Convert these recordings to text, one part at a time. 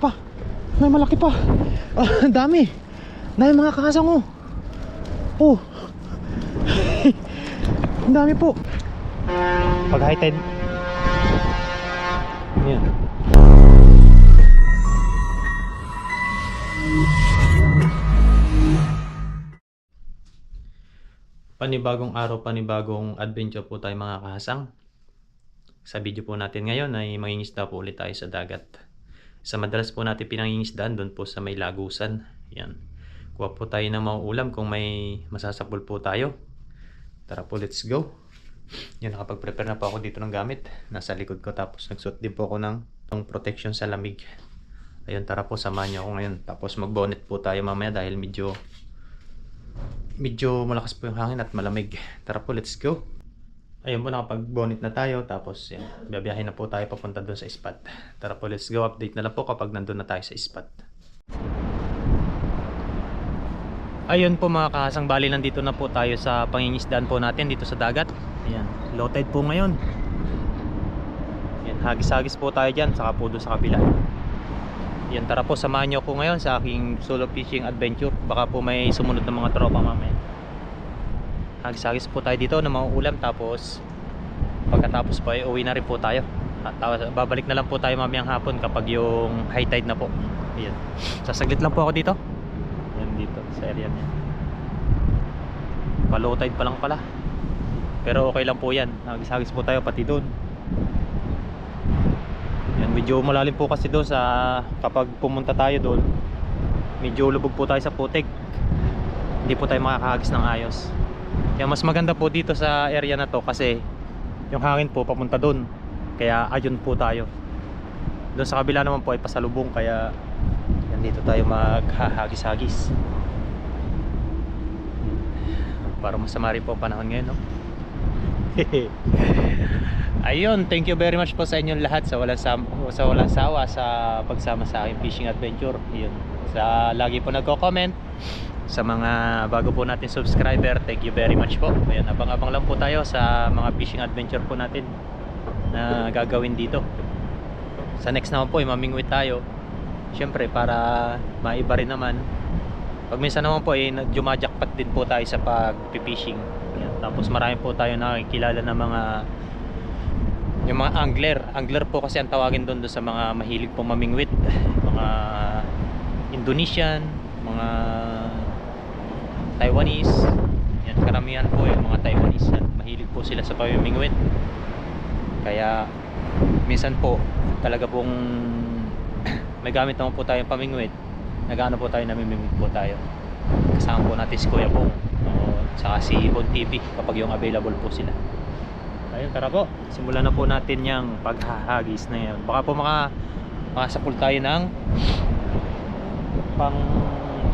pa. May malaki pa. Ang dami. Dami mga kahasang oh. Oh. Ang dami po. Pag high tide. Yan. Panibagong araw, panibagong adventure po tayo mga kahasang. Sa video po natin ngayon ay mangingisda po ulit tayo sa dagat. Sa madalas po natin pinangingisdaan doon po sa may lagusan. Yan. Kuha po tayo ng mauulam kung may masasapul po tayo. Tara po, let's go. Yan, nakapag-prepare na po ako dito ng gamit. Nasa likod ko, tapos nagsuot din po ako ng protection sa lamig. Ayun, tara po, samahan niyo ako ngayon. Tapos mag-bonnet po tayo mamaya dahil medyo malakas po yung hangin at malamig. Tara po, let's go. Ayun po, nakapag-bonnet na tayo. Tapos yan, biyabiyahin na po tayo papunta doon sa spot. Tara po, let's go. Update na lang po kapag nandun na tayo sa spot. Ayun po mga kahasang, bali nandito na po tayo sa pangingisdaan po natin dito sa dagat. Ayan, low tide po ngayon. Ayan, hagis-hagis po tayo dyan, saka po doon sa kabila. Yan, tara po, samahan nyo ako ngayon sa aking solo fishing adventure. Baka po may sumunod na mga tropa mamaya. Hagis-hagis po tayo dito na mga ulam. Tapos pagkatapos po ay uwi na rin po tayo. At babalik na lang po tayo mamayang hapon kapag yung high tide na po. Ayan, sasaglit lang po ako dito. Yan, dito sa area niya. Pa low tide pa lang pala, pero okay lang po yan. Hagis-hagis po tayo pati doon. Yan, medyo malalim po kasi doon sa, kapag pumunta tayo doon, medyo lubog po tayo sa putik. Hindi po tayo makakahagis ng ayos. Kaya mas maganda po dito sa area na to kasi yung hangin po papunta doon. Kaya ayun po tayo. Doon sa kabila naman po ay pasalubong, kaya yan, dito tayo maghahagis-hagis. Para masama rin po ang panahon ngayon, no? Ayun, thank you very much po sa inyong lahat sa walang sawa sa pagsama sa aking fishing adventure. Ayun, sa lagi po nagko-comment, sa mga bago po natin subscriber, thank you very much po. Ayun, abang-abang lang po tayo sa mga fishing adventure po natin na gagawin dito. Sa next naman po ay mamingwit tayo. Syempre para maiba rin naman. Pag minsan naman po ay jumajakpat din po tayo sa pag-fishing. Tapos marami po tayo nakikilala na yung mga angler po kasi ang tawagin doon sa mga mahilig pong mamingwit, mga Indonesian, mga Taiwanese. Yan, karamihan po yung mga Taiwanese yan, mahilig po sila sa pamimingwit. Kaya minsan po talaga pong may gamit naman po tayong pamingwit, nag-ano po tayo, namimingwit po tayo. Kasama po natin si Kuya Bong o saka si Bon TV kapag yung available po sila. Ayun, tara po, simulan na po natin yung paghahagis na yan. Baka po makasapul tayo ng pang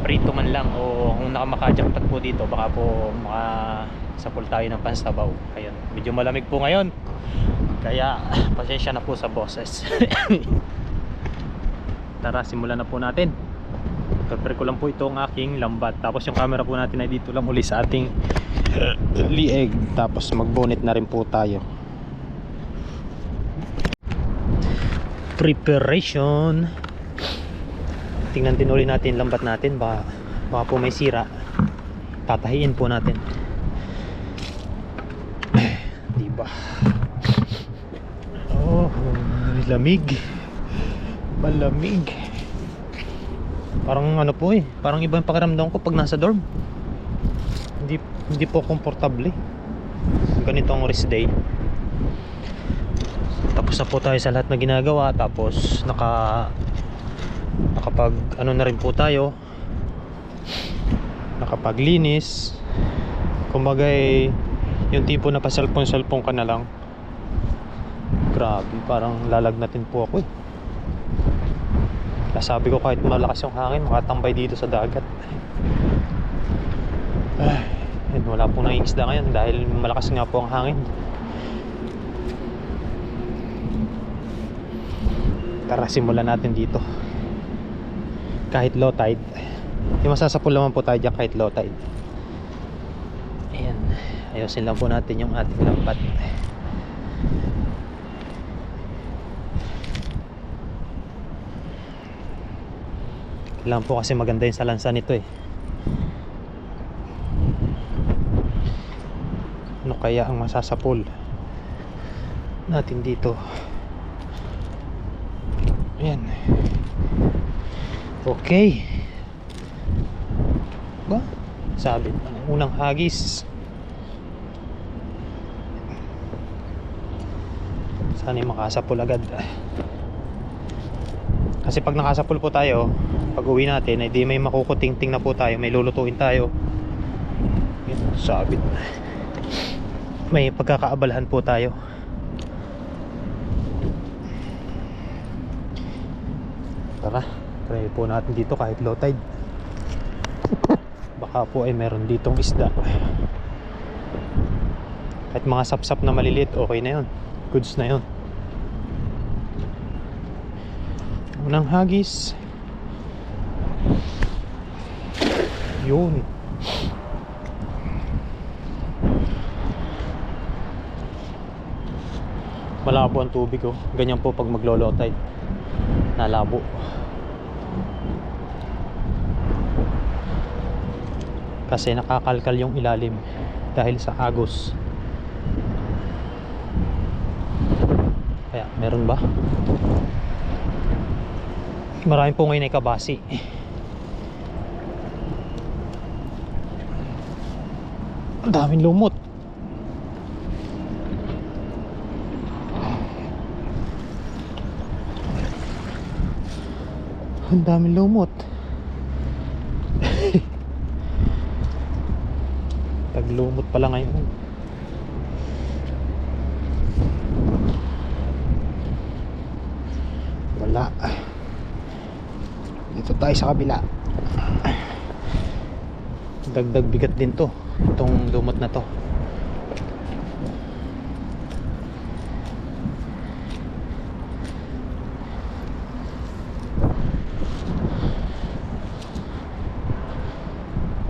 prito man lang, o kung makajakpat po dito baka po makasapul tayo ng pansabaw. Ayun, medyo malamig po ngayon, kaya pasensya na po sa boses. Tara, simulan na po natin. Prepare ko lang po itong aking lambat. Tapos yung camera po natin ay dito lang uli sa ating lieg. Tapos mag-bonnet na rin po tayo. Preparation. Tingnan din uli natin lambat natin. Baka po may sira. Tatahiin po natin. Diba? Oh, lamig. Malamig. Parang ano po parang iba yung pakiramdam ko pag nasa dorm. Hindi po komportable ganitong rest day. Tapos na po tayo sa lahat na ginagawa. Tapos nakapag ano na rin po tayo, nakapaglinis. Kumbaga yung tipo na pa cellphone ka na lang. Grabe, parang lalagnatin po ako Sabi ko kahit malakas yung hangin, makatambay dito sa dagat. Wala pong nangingisda ngayon dahil malakas nga po ang hangin. Tara, simulan natin dito. Kahit low tide, yung masasapul naman po tayo dyan kahit low tide. Ayan, ayusin lang po natin yung ating lambat. Kailangan po kasi maganda yung salansan nito eh. Ano kaya ang masasapol natin dito? Ayan. Okay. Ba? Sabit ang unang hagis. Sana yung makasapol agad. Kasi pag nakasapol po tayo, pag uwi natin, ay di may makukuting-ting na po tayo, may lulutuin tayo. Ayan, sabit. May pagkakaabalahan po tayo. Tara, try po natin dito kahit low tide. Baka po ay meron ditong isda. Kahit mga sapsap na maliliit, okay na yun. Goods na yun. Unang hagis. Yun. Malabo ang tubig oh. Ganyan po pag maglo-low tide. Nalabo. Kasi nakakalkal yung ilalim dahil sa agos. Kaya meron ba? Marami po ngayon ay kabasi. Ang daming lumot. Ang daming lumot. Taglumot pala ngayon. Wala. Dito tayo sa kabila. Dagdag bigat din to, itong lumot na to.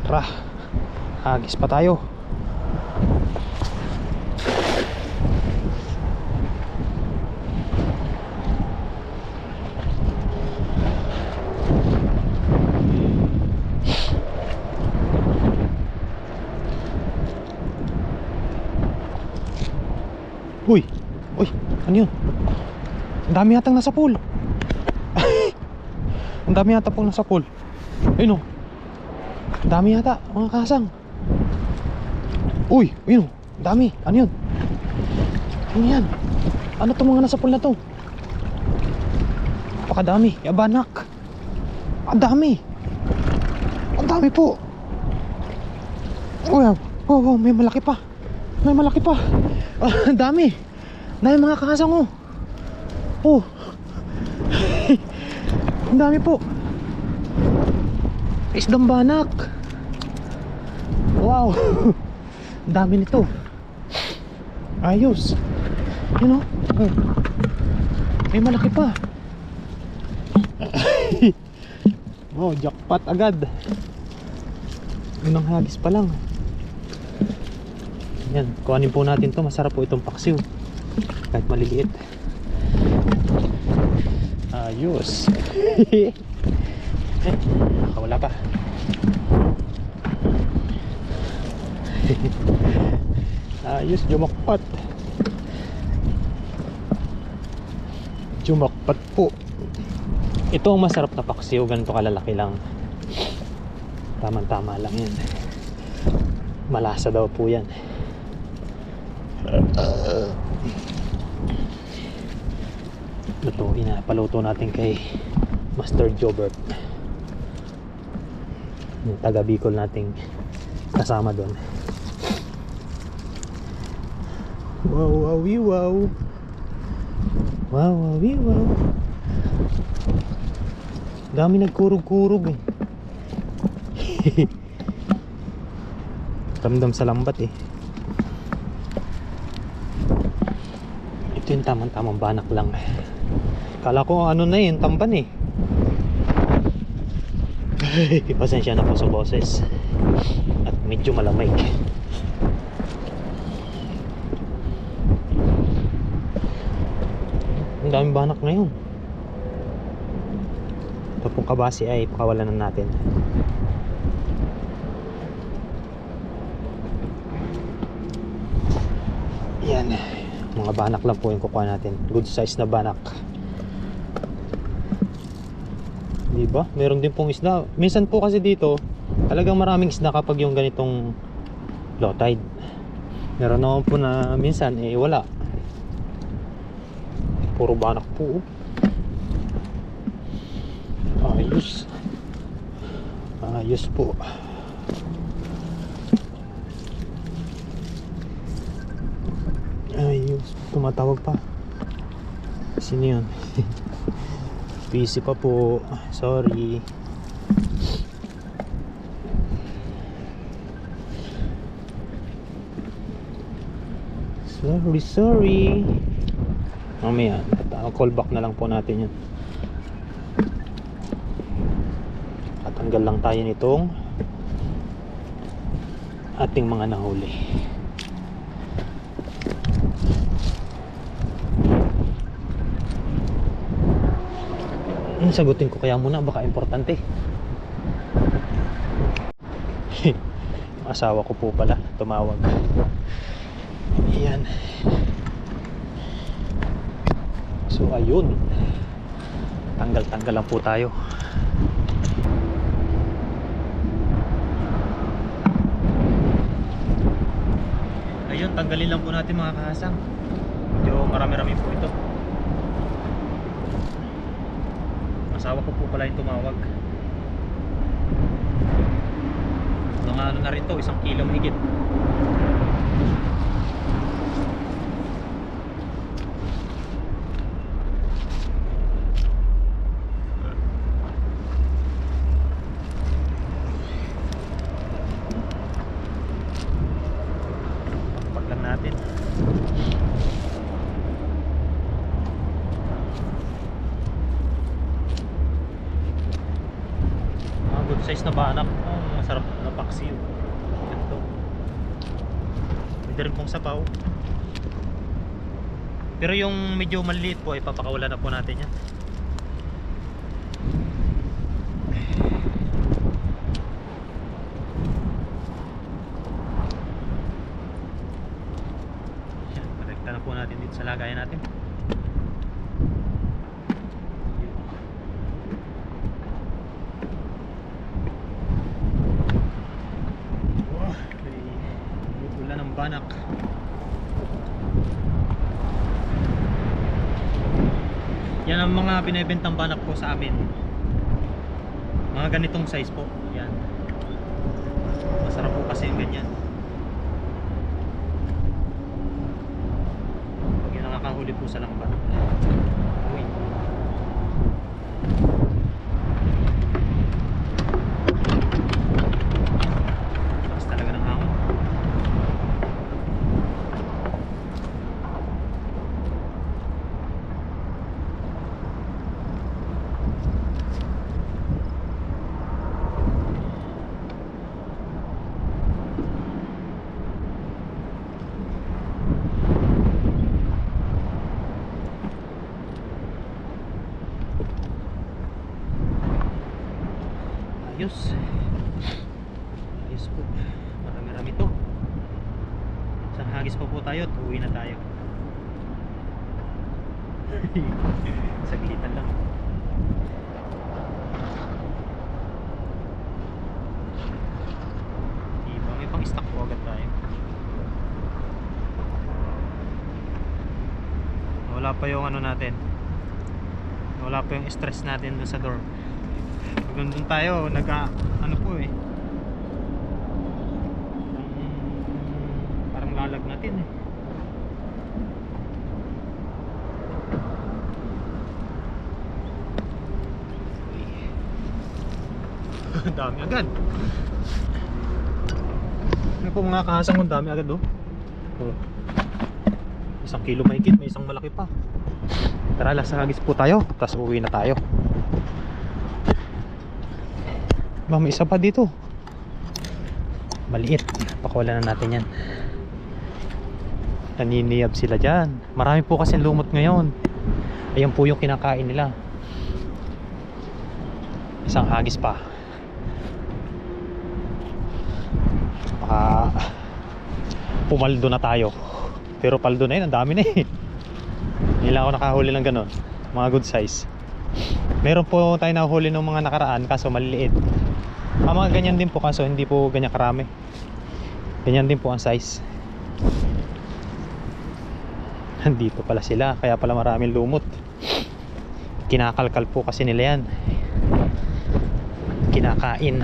Tara, hagis pa tayo. Uy, uy, ano yun? Ang dami yatang nasa pool. Ang dami yata pong nasa pool. Ayun o. Ang dami yata, mga kasang. Uy, ayun o. Ang dami, ano yun? Ano yan? Ano itong mga nasa pool na to? Napakadami, yabanak. Ang dami. Ang dami po. Wow, wow, may malaki pa. May malaki pa. Ang dami. Dami mga kakasang oh. Oh. Ang dami po. Isdang banak. Wow. Ang dami nito. Ayos. You know? Oh. May malaki pa. Oh, jackpot agad. Unang hagis pa lang. Yan, kuhanin po natin to. Masarap po itong paksiw kahit maliliit. Ayos. Nakawala pa. Ayos, jumakpat. Jumakpat po. Ito ang masarap na paksiw. Ganito kalalaki lang. Tama-tama lang yan. Malasa daw po yan. Lutuin na. Paluto natin kay Master Jobert, yung taga Bicol nating kasama doon. Wow, wow, wow. Wow, wow, wow. Dami nagkurog-kurog eh. Ramdam sa lambat eh. Ito yung tamang-tamang banak lang. Kala ko ano na yun, tamban eh. Pasensya na po sa boses. At medyo malamig. Ang daming banak ngayon. Ito na pong kabasi ay pakawalan na natin. Yan, mga banak lang po yung kukuha natin, good size na banak. Diba? Meron din pong isda. Minsan po kasi dito talagang maraming isda kapag yung ganitong low tide. Meron naman po na minsan wala, puro banak po. Ayos, ayos po. Ayos, tumatawag pa. Sino yun? Busy pa po, sorry. Sorry. Mamaya, call back na lang po natin yun. Tatanggal lang tayo nitong ating mga nahuli. Sagutin ko kaya muna, baka importante. Asawa ko po pala tumawag. Ayan. So ayun, tanggal lang po tayo. Ayun, tanggalin lang po natin mga kahasang. Medyo marami-rami po ito. Asawa ko po pala yung tumawag. Mga ano na rin to, 1 kilo mahigit. Pagpag lang natin. Good size na banak. Masarap na paksiw. Ganito. Pwede rin pong sapaw. Pero yung medyo maliit po ay papakawala na po natin yan. Balik na po natin dito sa lagayan natin. Banak. Yan ang mga binebentang banak po sa amin. Mga ganitong size po. Yan. Masarap po kasi yung ganyan. Pag yung nakakahuli po sa langban. Uy. Lakas talaga ng hangin. Ayos. Ayos po. Marami-rami to. Isang hagis pa po tayo at uwi na tayo. Saglitan lang. Diba? May pang stock po agad tayo. Wala pa yung ano natin. Wala pa yung stress natin dun sa door. Pag nandun tayo, ano po parang lalag natin Dami agad. Ano po mga kahasang, kung dami agad oh. 1 kilo mahigit, may isang malaki pa. Tara, last hagis po tayo, tapos uwi na tayo. May isa pa dito. Maliit. Pakawalan na natin yan. Naniniyab sila dyan. Marami po kasi lumot ngayon. Ayan po yung kinakain nila. Isang hagis pa. Baka pumaldo na tayo. Pero paldo na yun, ang dami na eh. Hindi lang ako nakahuli ng ganon, mga good size. Meron po tayo nahuli ng mga nakaraan, kaso maliliit. Mga ganyan din po, kaso hindi po ganyan karami. Ganyan din po ang size. Nandito pala sila, kaya pala maraming lumot. Kinakalkal po kasi nila yan, kinakain.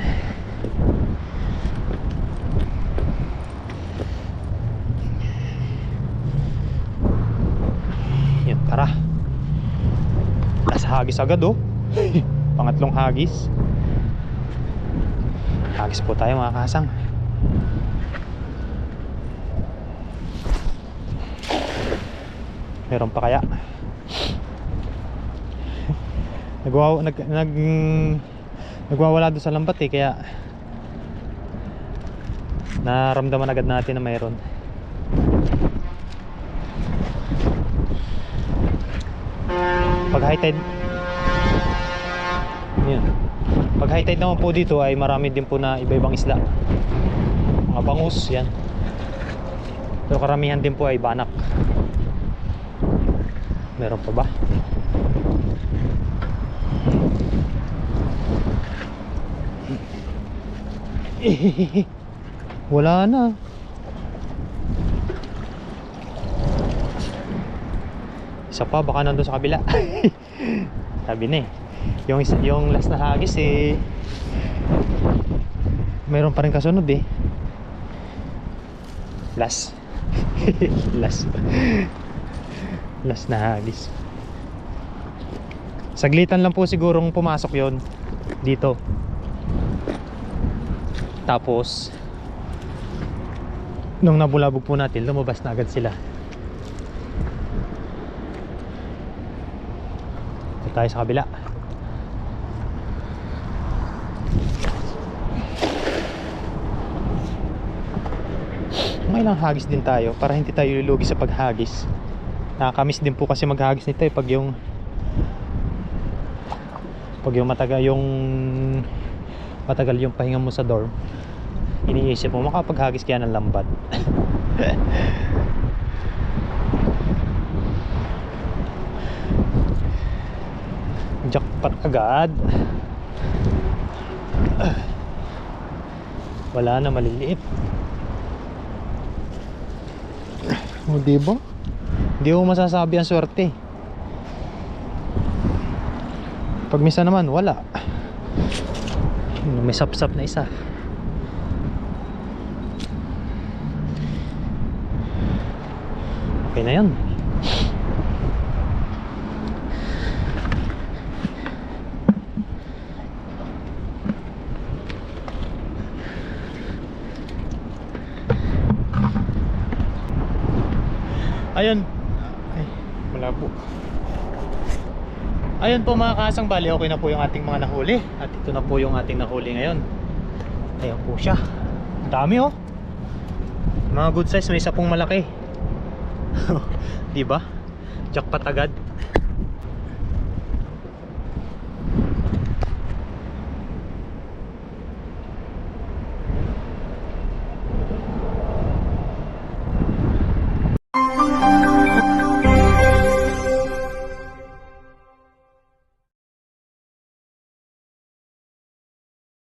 Yan, tara. Last hagis agad oh. Pangatlong hagis. Hagis po tayo mga kasang. Meron pa kaya? Nagwawala doon sa lambat eh, kaya naramdaman agad natin na mayroon. Pag high tide, yan. Pag high tide naman po dito ay marami din po na iba-ibang isda. Mga bangus, yan. Pero karamihan din po ay banak. Meron pa ba? Wala na. Isa pa, baka nandun sa kabila. Sabi na eh, yung last na hagis eh, meron pa rin kasunod eh. Last last na hagis. Saglitan lang po sigurong pumasok yon dito. Tapos nung nabulabog po natin, lumabas na agad sila. Ito tayo sa kabila. May ilang hagis din tayo para hindi tayo lulugi sa paghagis. Nakakamiss din po kasi maghagis nito eh, pag yung matagal yung pahinga mo sa dorm, iniisip mo makapaghagis kaya ng lambat. Jackpot agad. Wala na, maliliit. O diba? Hindi ko masasabi ang swerte. Pag misa naman, wala. May sapsap na isa. Okay na yan. Ayun. Ay, malabo. Ayun po mga kasang, bali okay na po yung ating mga nahuli. At ito na po yung ating nahuli ngayon. Ayun po siya. Ang dami oh. Mga good size, may isa pong malaki. Diba? Jackpot agad.